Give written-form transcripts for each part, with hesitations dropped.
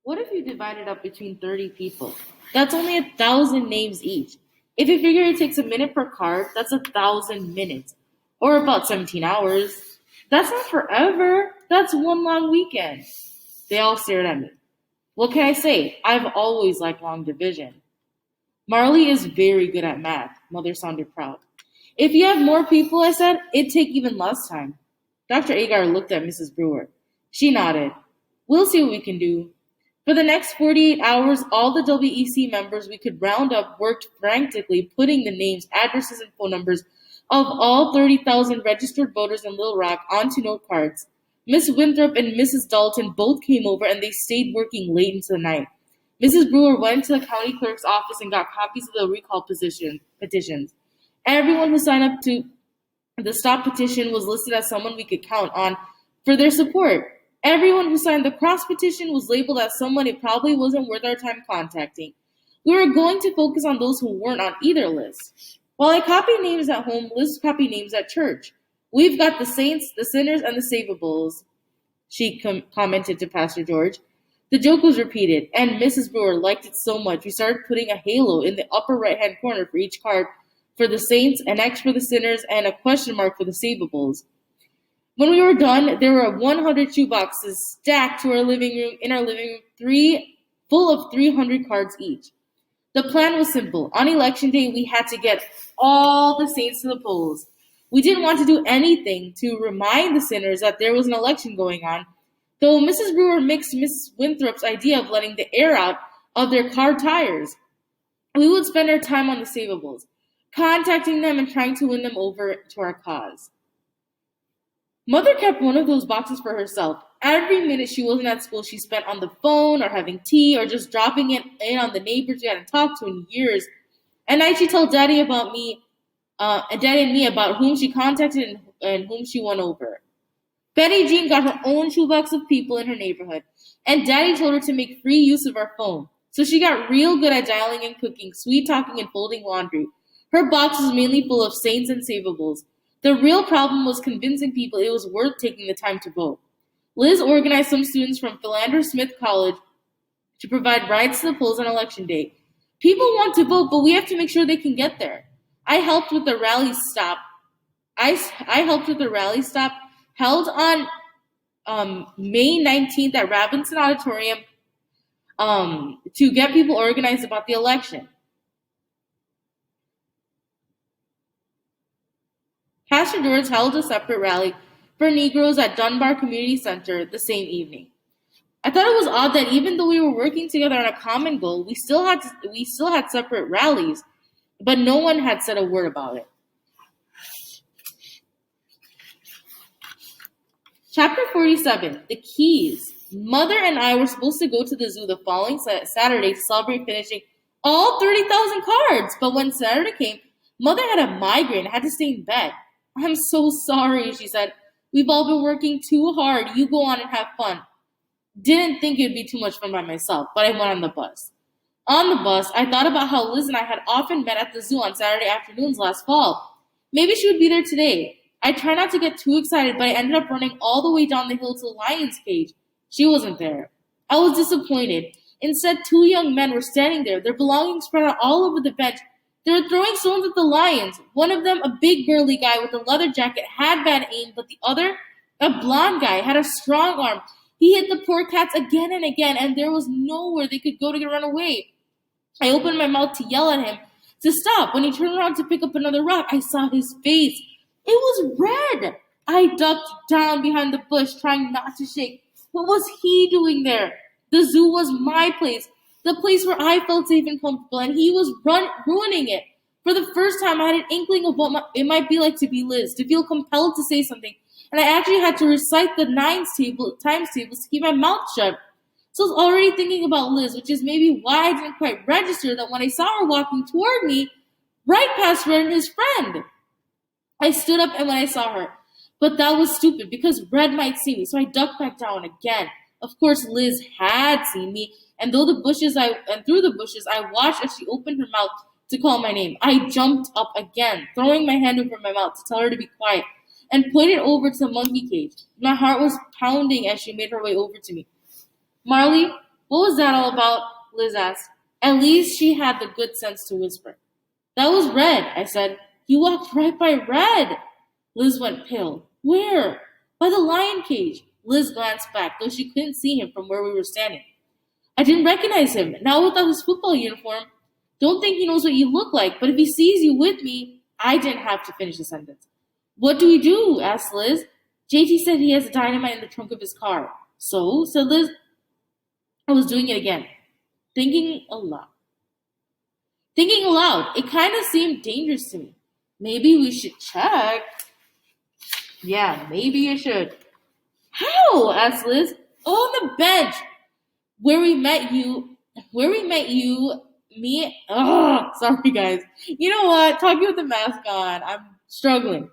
What if you divide it up between 30 people? That's only 1,000 names each. If you figure it takes a minute per card, that's 1,000 minutes. Or about 17 hours. That's not forever. That's one long weekend. They all stared at me. What can I say? I've always liked long division. Marley is very good at math. Mother sounded proud. If you have more people, I said, it'd take even less time. Dr. Agar looked at Mrs. Brewer. She nodded. We'll see what we can do. For the next 48 hours, all the WEC members we could round up worked frantically, putting the names, addresses, and phone numbers of all 30,000 registered voters in Little Rock onto note cards. Miss Winthrop and Mrs. Dalton both came over and they stayed working late into the night. Mrs. Brewer went to the county clerk's office and got copies of the recall petitions. Everyone who signed up to the stop petition was listed as someone we could count on for their support. Everyone who signed the cross petition was labeled as someone it probably wasn't worth our time contacting. We were going to focus on those who weren't on either list. While I copy names at home, Liz copied names at church. We've got the saints, the sinners, and the savables, she commented to Pastor George. The joke was repeated, and Mrs. Brewer liked it so much we started putting a halo in the upper right-hand corner for each card for the saints, an X for the sinners, and a question mark for the savables. When we were done, there were 100 shoeboxes stacked in our living room, full of 300 cards each. The plan was simple. On election day, we had to get all the saints to the polls. We didn't want to do anything to remind the sinners that there was an election going on, though Mrs. Brewer mixed Miss Winthrop's idea of letting the air out of their car tires. We would spend our time on the savables, contacting them and trying to win them over to our cause. Mother kept one of those boxes for herself. Every minute she wasn't at school, she spent on the phone or having tea or just dropping it in on the neighbors we hadn't talked to in years. At night, she'd tell Daddy and me about whom she contacted and whom she won over. Betty Jean got her own shoebox of people in her neighborhood, and Daddy told her to make free use of our phone. So she got real good at dialing and cooking, sweet talking, and folding laundry. Her box was mainly full of saints and savables. The real problem was convincing people it was worth taking the time to vote. Liz organized some students from Philander Smith College to provide rides to the polls on election day. People want to vote, but we have to make sure they can get there. I helped with the rally stop. I helped with the rally stop held on May 19th at Robinson Auditorium to get people organized about the election. Pastor George held a separate rally for Negroes at Dunbar Community Center the same evening. I thought it was odd that even though we were working together on a common goal, we still had separate rallies, but no one had said a word about it. Chapter 47, The Keys. Mother and I were supposed to go to the zoo the following Saturday to celebrate finishing all 30,000 cards, but when Saturday came, Mother had a migraine and had to stay in bed. I'm so sorry, she said. We've all been working too hard. You go on and have fun. Didn't think it'd be too much fun by myself, but I went on the bus. On the bus, I thought about how Liz and I had often met at the zoo on Saturday afternoons last fall. Maybe she would be there today. I tried not to get too excited, but I ended up running all the way down the hill to the lion's cage. She wasn't there. I was disappointed. Instead, two young men were standing there, their belongings spread out all over the bench. They were throwing stones at the lions. One of them, a big burly guy with a leather jacket, had bad aim, but the other, a blonde guy, had a strong arm. He hit the poor cats again and again, and there was nowhere they could go to run away. I opened my mouth to yell at him to stop. When he turned around to pick up another rock, I saw his face. It was red. I ducked down behind the bush, trying not to shake. What was he doing there? The zoo was my place, the place where I felt safe and comfortable, and he was ruining it. For the first time, I had an inkling of what it might be like to be Liz, to feel compelled to say something, and I actually had to recite the times tables to keep my mouth shut. So I was already thinking about Liz, which is maybe why I didn't quite register that when I saw her walking toward me, right past Red and his friend. I stood up and when I saw her, but that was stupid because Red might see me, so I ducked back down again. Of course, Liz had seen me, and through the bushes, I watched as she opened her mouth to call my name. I jumped up again, throwing my hand over my mouth to tell her to be quiet, and pointed over to the monkey cage. My heart was pounding as she made her way over to me. Marley, What was that all about? Liz asked. At least she had the good sense to whisper. That was Red, I said. You walked right by Red. Liz went pale. Where? By the lion cage. Liz glanced back, though she couldn't see him from where we were standing. I didn't recognize him, not without his football uniform. Don't think he knows what you look like, but if he sees you with me, I didn't have to finish the sentence. What do we do? Asked Liz. JT said he has a dynamite in the trunk of his car. So, said Liz. I was doing it again. Thinking aloud. Thinking aloud, it kind of seemed dangerous to me. Maybe we should check. Yeah, maybe you should. How? Asked Liz. On the bench. Sorry guys. You know what? Talking with the mask on, I'm struggling.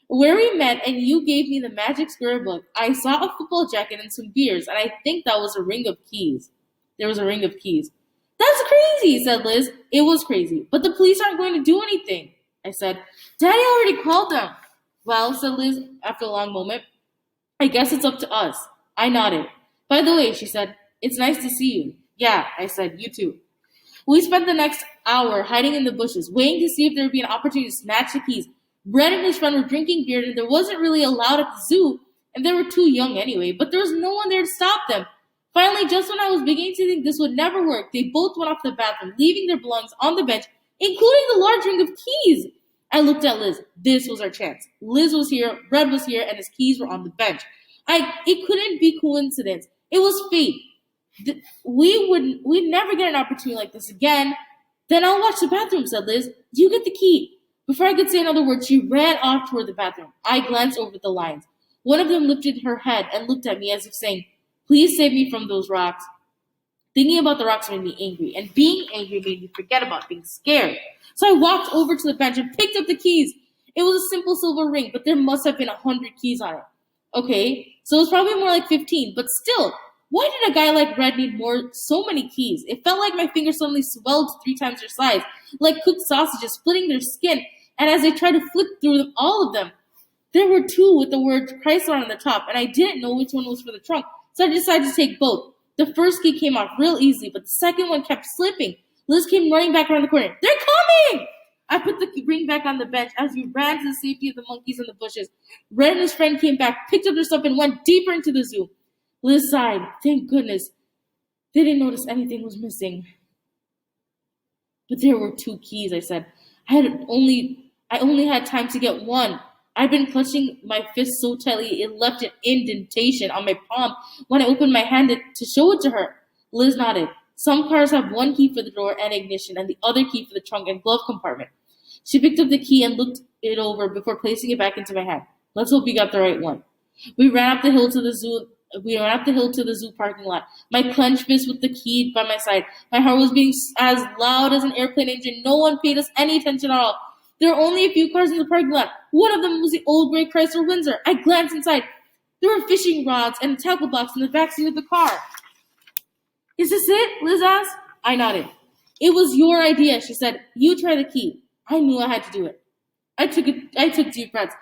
Where we met and you gave me the Magic Square book, I saw a football jacket and some beers, and I think that was a ring of keys. There was a ring of keys. That's crazy, said Liz. It was crazy, but the police aren't going to do anything. I said, Daddy already called them. Well, said Liz after a long moment, I guess it's up to us. I nodded. By the way, she said, it's nice to see you. Yeah, I said, you too. We spent the next hour hiding in the bushes, waiting to see if there would be an opportunity to snatch the keys. Brett and his friend were drinking beer, and there wasn't really allowed at the zoo, and they were too young anyway, but there was no one there to stop them. Finally, just when I was beginning to think this would never work, they both went off to the bathroom, leaving their belongings on the bench, including the large ring of keys. I looked at Liz. This was our chance. Liz was here, Red was here, and his keys were on the bench. It couldn't be coincidence. It was fate. We'd never get an opportunity like this again. Then I'll watch the bathroom, said Liz. You get the key. Before I could say another word, she ran off toward the bathroom. I glanced over at the lions. One of them lifted her head and looked at me as if saying, please save me from those rocks. Thinking about the rocks made me angry, and being angry made me forget about being scared. So I walked over to the bench and picked up the keys. It was a simple silver ring, but there must have been 100 keys on it. Okay, so it was probably more like 15, but still, why did a guy like Red need so many keys? It felt like my fingers suddenly swelled to 3 times their size, like cooked sausages splitting their skin, and as I tried to flip through them, all of them, there were 2 with the word Chrysler on the top, and I didn't know which one was for the trunk, so I decided to take both. The first key came off real easily, but the second one kept slipping. Liz came running back around the corner. They're coming! I put the ring back on the bench as we ran to the safety of the monkeys in the bushes. Red and his friend came back, picked up their stuff, and went deeper into the zoo. Liz sighed. Thank goodness. They didn't notice anything was missing. But there were 2 keys, I said. I only had time to get one. I'd been clutching my fist so tightly it left an indentation on my palm when I opened my hand to show it to her. Liz nodded. Some cars have 1 key for the door and ignition and the other key for the trunk and glove compartment. She picked up the key and looked it over before placing it back into my hand. Let's hope you got the right one. We ran up the hill to the zoo parking lot. My clenched fist with the key by my side. My heart was beating as loud as an airplane engine. No one paid us any attention at all. There were only a few cars in the parking lot. One of them was the old gray Chrysler Windsor. I glanced inside. There were fishing rods and a tackle box in the backseat of the car. Is this it? Liz asked. I nodded. It was your idea, she said. You try the key. I knew I had to do it. I took deep breaths,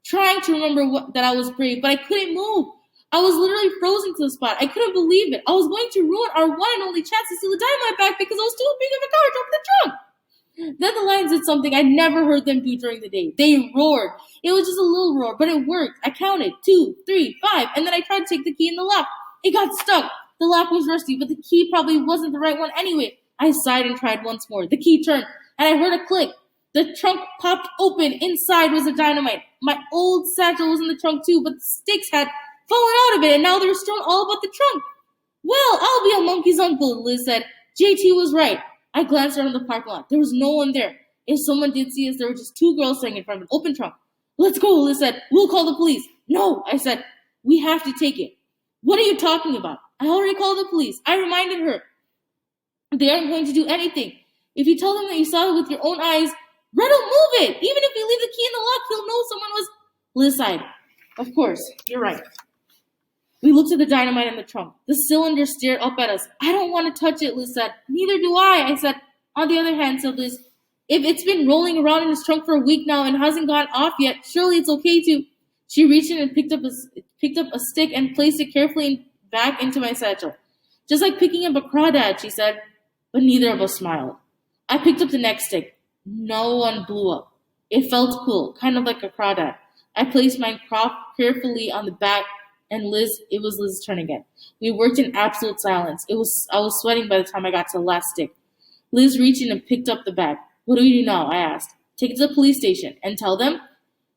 trying to remember that I was brave, but I couldn't move. I was literally frozen to the spot. I couldn't believe it. I was going to ruin our one and only chance to steal the dynamite back because I was too big of a coward to open the trunk. Then the lions did something I'd never heard them do during the day. They roared. It was just a little roar, but it worked. I counted 2, 3, 5, and then I tried to take the key in the lock. It got stuck. The lock was rusty, but the key probably wasn't the right one anyway. I sighed and tried once more. The key turned, and I heard a click. The trunk popped open. Inside was a dynamite. My old satchel was in the trunk too, but the sticks had fallen out of it, and now they were strewn all about the trunk. Well, I'll be a monkey's uncle, Liz said. JT was right. I glanced around the parking lot. There was no one there. If someone did see us, there were just 2 girls standing in front of an open trunk. Let's go, Liz said. We'll call the police. No, I said. We have to take it. What are you talking about? I already called the police. I reminded her. They aren't going to do anything. If you tell them that you saw it with your own eyes, Red will move it. Even if we leave the key in the lock, he'll know someone was... Liz sighed. Of course, you're right. We looked at the dynamite in the trunk. The cylinder stared up at us. I don't want to touch it, Liz said. Neither do I said. On the other hand, said Liz, if it's been rolling around in his trunk for a week now and hasn't gone off yet, surely it's okay to... She reached in and picked up a stick and placed it carefully back into my satchel. Just like picking up a crawdad, she said, but neither of us smiled. I picked up the next stick. No one blew up. It felt cool, kind of like a crawdad. I placed mine carefully on the back, and it was Liz's turn again. We worked in absolute silence. I was sweating by the time I got to the last stick. Liz reached in and picked up the bag. What do we do now? I asked. Take it to the police station and tell them?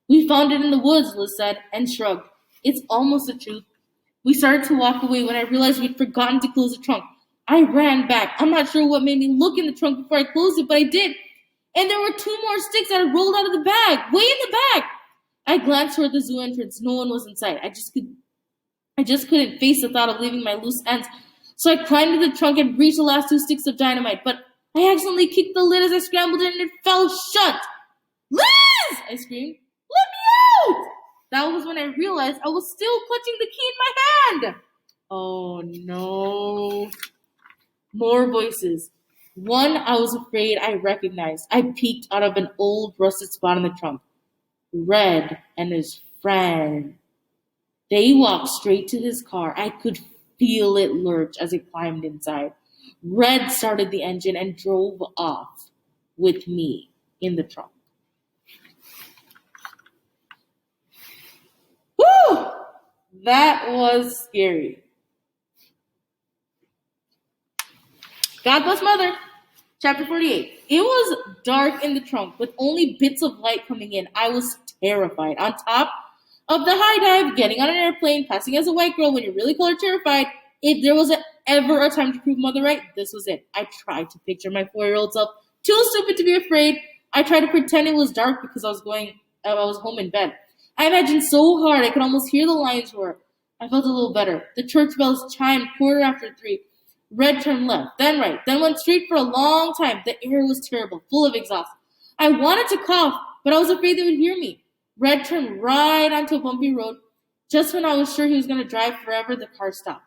We found it in the woods, Liz said, and shrugged. It's almost the truth. We started to walk away when I realized we'd forgotten to close the trunk. I ran back. I'm not sure what made me look in the trunk before I closed it, but I did. And there were two more sticks that had rolled out of the bag, way in the back. I glanced toward the zoo entrance. No one was in sight. I just couldn't face the thought of leaving my loose ends. So I climbed into the trunk and reached the last two sticks of dynamite, but I accidentally kicked the lid as I scrambled in and it fell shut. Liz! I screamed. Let me out! That was when I realized I was still clutching the key in my hand. Oh no. More voices. One I was afraid I recognized. I peeked out of an old rusted spot in the trunk. Red and his friend. They walked straight to his car. I could feel it lurch as it climbed inside. Red started the engine and drove off with me in the trunk. Woo! That was scary. God bless Mother. Chapter 48. It was dark in the trunk with only bits of light coming in. I was terrified. On top of the high dive, getting on an airplane, passing as a white girl when you're really cold or terrified. If there was ever a time to prove Mother right, this was it. I tried to picture my 4-year-old self, too stupid to be afraid. I tried to pretend it was dark because I was home in bed. I imagined so hard I could almost hear the lions roar. I felt a little better. The church bells chimed 3:15. Red turned left, then right, then went straight for a long time. The air was terrible, full of exhaust. I wanted to cough, but I was afraid they would hear me. Red turned right onto a bumpy road. Just when I was sure he was going to drive forever, the car stopped.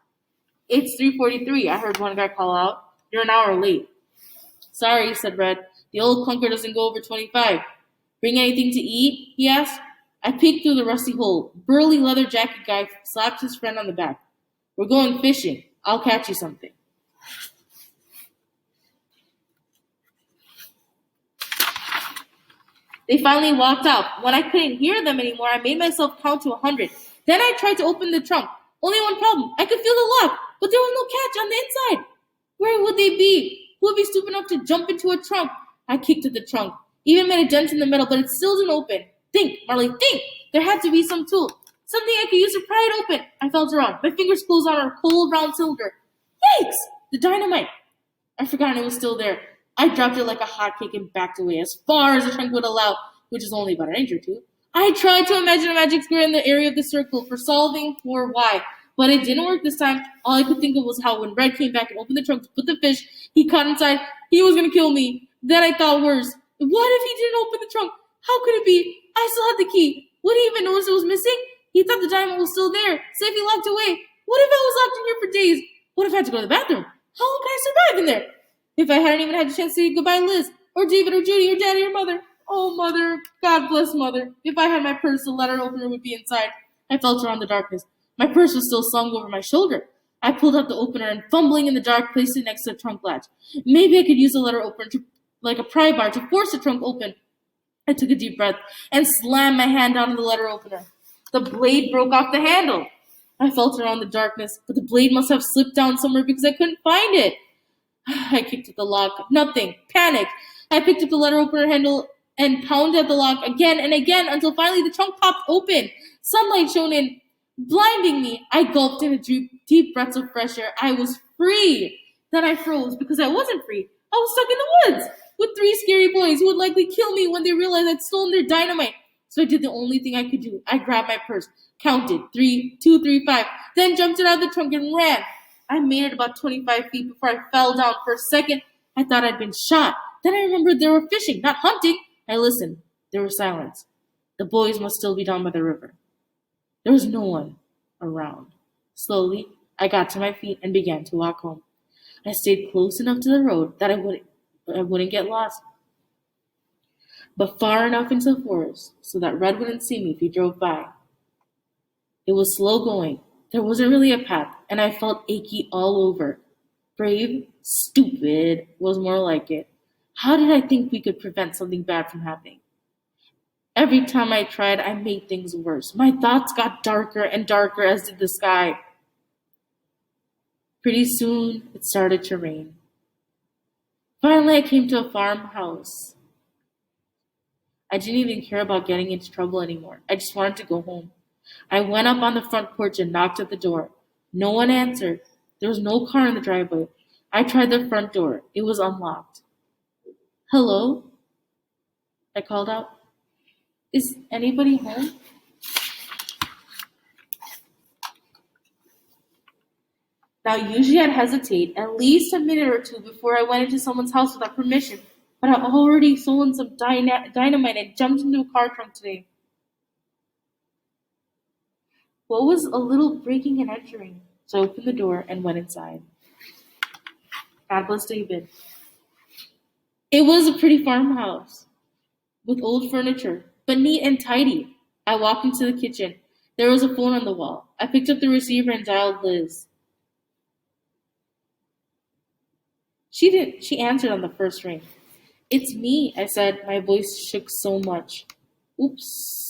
It's 3:43, I heard one guy call out. You're an hour late. Sorry, said Red. The old clunker doesn't go over 25. Bring anything to eat? He asked. I peeked through the rusty hole. Burly leather jacket guy slapped his friend on the back. We're going fishing. I'll catch you something. They finally walked out. When I couldn't hear them anymore, I made myself count to 100. Then I tried to open the trunk. Only one problem. I could feel the lock, but there was no catch on the inside. Where would they be? Who would be stupid enough to jump into a trunk? I kicked at the trunk. Even made a dent in the metal, but it still didn't open. Think, Marley, think! There had to be some tool. Something I could use to pry it open. I felt around. My fingers closed on a cold round cylinder. Yikes! The dynamite. I forgot it was still there. I dropped it like a hotcake and backed away as far as the trunk would allow, which is only about an inch or two. I tried to imagine a magic square in the area of the circle for solving for why, but it didn't work this time. All I could think of was how when Red came back and opened the trunk to put the fish he caught inside, he was going to kill me. Then I thought worse. What if he didn't open the trunk? How could it be? I still had the key. Would he even notice it was missing? He thought the diamond was still there, safely locked away. What if I was locked in here for days? What if I had to go to the bathroom? How long can I survive in there? If I hadn't even had a chance to say goodbye to Liz, or David, or Judy, or Daddy, or Mother. Oh, Mother. God bless Mother. If I had my purse, the letter opener would be inside. I felt around the darkness. My purse was still slung over my shoulder. I pulled out the opener and, fumbling in the dark, placed it next to the trunk latch. Maybe I could use the letter opener like a pry bar to force the trunk open. I took a deep breath and slammed my hand down on the letter opener. The blade broke off the handle. I felt around the darkness, but the blade must have slipped down somewhere because I couldn't find it. I kicked at the lock. Nothing. Panicked. I picked up the letter opener handle and pounded at the lock again and again until finally the trunk popped open. Sunlight shone in, blinding me. I gulped in a deep breaths of fresh air. I was free. Then I froze because I wasn't free. I was stuck in the woods with 3 scary boys who would likely kill me when they realized I'd stolen their dynamite. So I did the only thing I could do. I grabbed my purse, counted 3, 2, 3, 5, then jumped it out of the trunk and ran. I made it about 25 feet before I fell down. For a second, I thought I'd been shot. Then I remembered they were fishing, not hunting. I listened. There was silence. The boys must still be down by the river. There was no one around. Slowly, I got to my feet and began to walk home. I stayed close enough to the road that I wouldn't get lost, but far enough into the forest so that Red wouldn't see me if he drove by. It was slow going. There wasn't really a path, and I felt achy all over. Brave, stupid was more like it. How did I think we could prevent something bad from happening? Every time I tried, I made things worse. My thoughts got darker and darker, as did the sky. Pretty soon, it started to rain. Finally, I came to a farmhouse. I didn't even care about getting into trouble anymore. I just wanted to go home. I went up on the front porch and knocked at the door. No one answered. There was no car in the driveway. I tried the front door. It was unlocked. Hello? I called out. Is anybody home? Now, usually I'd hesitate at least a minute or two before I went into someone's house without permission, but I've already stolen some dynamite and jumped into a car trunk today. What was a little breaking and entering? So I opened the door and went inside. God bless David. It was a pretty farmhouse with old furniture, but neat and tidy. I walked into the kitchen. There was a phone on the wall. I picked up the receiver and dialed Liz. She answered on the first ring. It's me, I said. My voice shook so much. Oops.